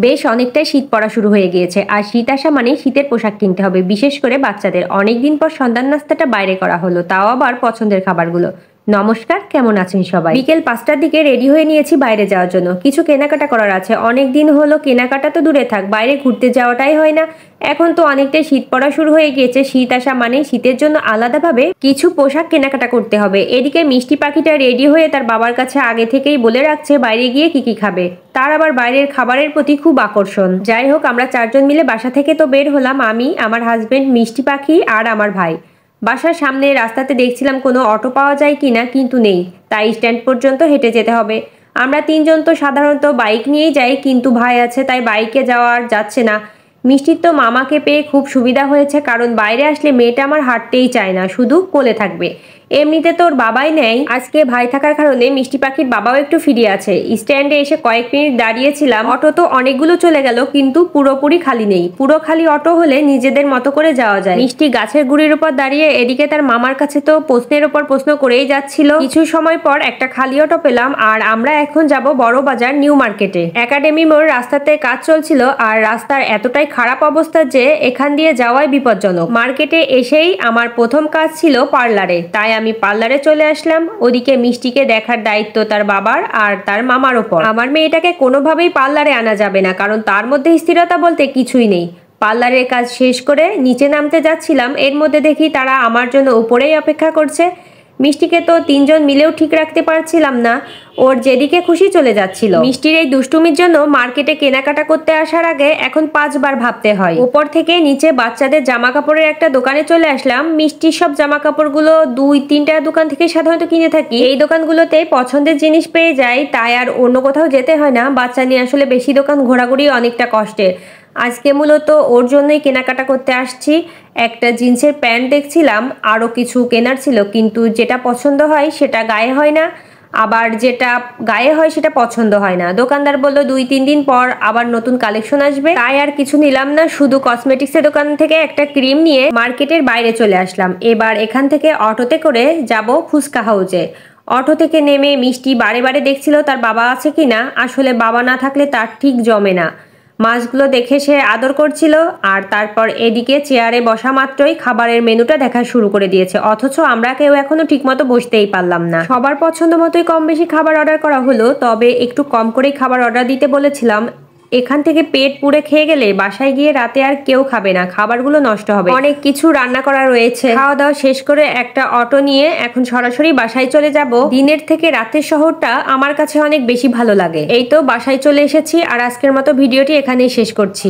বেশ অনেকটাই শীত পড়া শুরু হয়ে গিয়েছে, আর শীত আসা মানে শীতের পোশাক কিনতে হবে, বিশেষ করে বাচ্চাদের। অনেকদিন পর সন্ধ্যার নাস্তাটা বাইরে করা হলো, তাও আবার পছন্দের খাবারগুলো। নমস্কার, কেমন আছেন সবাই? বিকেল 5টার দিকে রেডি হয়ে নিয়েছি বাইরে যাওয়ার জন্য। কিছু কেনাকাটা করার আছে, অনেক দিন হলো কেনাকাটা তো দূরে থাক, বাইরে ঘুরতে যাওয়াটাই হয় না। এখন তো অনেকটাই শীত পড়া শুরু হয়ে গিয়েছে, শীত আসা মানে শীতের জন্য আলাদাভাবে কিছু পোশাক কেনাকাটা করতে হবে। এদিকে মিষ্টি পাখিটা রেডি হয়ে তার বাবার কাছে আগে থেকেই বলে রাখছে বাইরে গিয়ে কি খাবে। তার আবার বাইরের খাবারের প্রতি খুব আকর্ষণ। যাই হোক, আমরা 4জন মিলে বাসা থেকে তো বের হলাম, আমি, আমার হাজবেন্ড, মিষ্টি পাখি আর আমার ভাই। বাসার সামনে রাস্তাতে দেখছিলাম কোনো অটো পাওয়া যায় কিনা, কিন্তু নেই, তাই স্ট্যান্ড পর্যন্ত হেঁটে যেতে হবে। আমরা 3জন তো সাধারণত বাইক নিয়েই যাই, কিন্তু ভাই আছে তাই বাইকে যাওয়া আর যাচ্ছে না। মিষ্টির তো মামাকে পেয়ে খুব সুবিধা হয়েছে, কারণ বাইরে আসলে মেয়েটা আমার হাঁটতেই চায় না, শুধু কোলে থাকবে। এমনিতে তোর বাবাই নেয়, আজকে ভাই থাকার কারণে মিষ্টি পাখির বাবাও একটু ফিরে আছে। স্ট্যান্ডে এসে কয়েক মিনিট দাঁড়িয়েছিলাম, অটো তো অনেকগুলো চলে গেল, কিন্তু পুরোপুরি খালি নেই। পুরো খালি অটো হলে নিজেদের মতো করে যাওয়া যায়। মিষ্টি গাছের গুড়ির উপর দাঁড়িয়ে এদিকে তার মামার কাছে তো প্রশ্নের উপর প্রশ্ন করেই যাচ্ছিল। কিছু সময় পর একটা খালি অটো পেলাম, আর আমরা এখন যাব বড় বাজার নিউ মার্কেটে। একাডেমি মোড় রাস্তাতে কাজ চলছিল, আর রাস্তার এতটাই খারাপ অবস্থা যে এখান দিয়ে যাওয়াই বিপজ্জনক। মার্কেটে এসেই আমার প্রথম কাজ ছিল পার্লারে, তাই আমি পার্লারে চলে আসলাম। ওদিকে মিষ্টিকে দেখার দায়িত্ব তার বাবার আর তার মামার ওপর। আমার মেয়েটাকে কোনোভাবেই পার্লারে আনা যাবে না, কারণ তার মধ্যে স্থিরতা বলতে কিছুই নেই। পার্লারের কাজ শেষ করে নিচে নামতে যাচ্ছিলাম, এর মধ্যে দেখি তারা আমার জন্য উপরেই অপেক্ষা করছে। মিষ্টিকে তো 3জন মিলেও ঠিক রাখতে পারছিলাম না, ওর যেদিকে খুশি চলে যাচ্ছিল। মিষ্টির এই দুষ্টুমির জন্য মার্কেটে কেনাকাটা করতে আসার আগে এখন 5বার ভাবতে হয়। উপর থেকে নিচে বাচ্চাদের জামা কাপড়ের একটা দোকানে চলে আসলাম। মিষ্টির সব জামা কাপড়গুলো 2-3টা দোকান থেকে সাধারণত কিনে থাকি। এই দোকানগুলোতে পছন্দের জিনিস পেয়ে যাই, তাই আর অন্য কোথাও যেতে হয় না। বাচ্চা নিয়ে আসলে বেশি দোকান ঘোরাঘুরি অনেকটা কষ্টের। আজকে মূলত ওর জন্যই কেনাকাটা করতে আসছি। একটা জিন্সের প্যান্ট দেখছিলাম, আরও কিছু কেনার ছিল, কিন্তু যেটা পছন্দ হয় সেটা গায়ে হয় না, আবার যেটা গায়ে হয় সেটা পছন্দ হয় না। দোকানদার বলল 2-3 দিন পর আবার নতুন কালেকশন আসবে, তাই আর কিছু নিলাম না। শুধু কসমেটিক্সের দোকান থেকে একটা ক্রিম নিয়ে মার্কেটের বাইরে চলে আসলাম। এবার এখান থেকে অটোতে করে যাব ফুচকা হাউজে। অটো থেকে নেমে মিষ্টি বারে বারে দেখছিল তার বাবা আছে কিনা। আসলে বাবা না থাকলে তার ঠিক জমে না। মাছগুলো দেখে সে আদর করছিল, আর তারপর এদিকে চেয়ারে বসা মাত্রই খাবারের মেনুটা দেখা শুরু করে দিয়েছে, অথচ আমরা কেউ এখনো ঠিকমতো বসতেই পারলাম না। সবার পছন্দ মতোই কম বেশি খাবার অর্ডার করা হলো, তবে একটু কম করেই খাবার অর্ডার দিতে বলেছিলাম। এখান থেকে পেট পুড়ে খেয়ে গেলে বাসায় গিয়ে রাতে আর কেউ খাবে না, খাবারগুলো নষ্ট হবে। অনেক কিছু রান্না করা রয়েছে। খাওয়া দাওয়া শেষ করে একটা অটো নিয়ে এখন সরাসরি বাসায় চলে যাব। দিনের থেকে রাতের শহরটা আমার কাছে অনেক বেশি ভালো লাগে। এই তো বাসায় চলে এসেছি, আর আজকের মতো ভিডিওটি এখানেই শেষ করছি।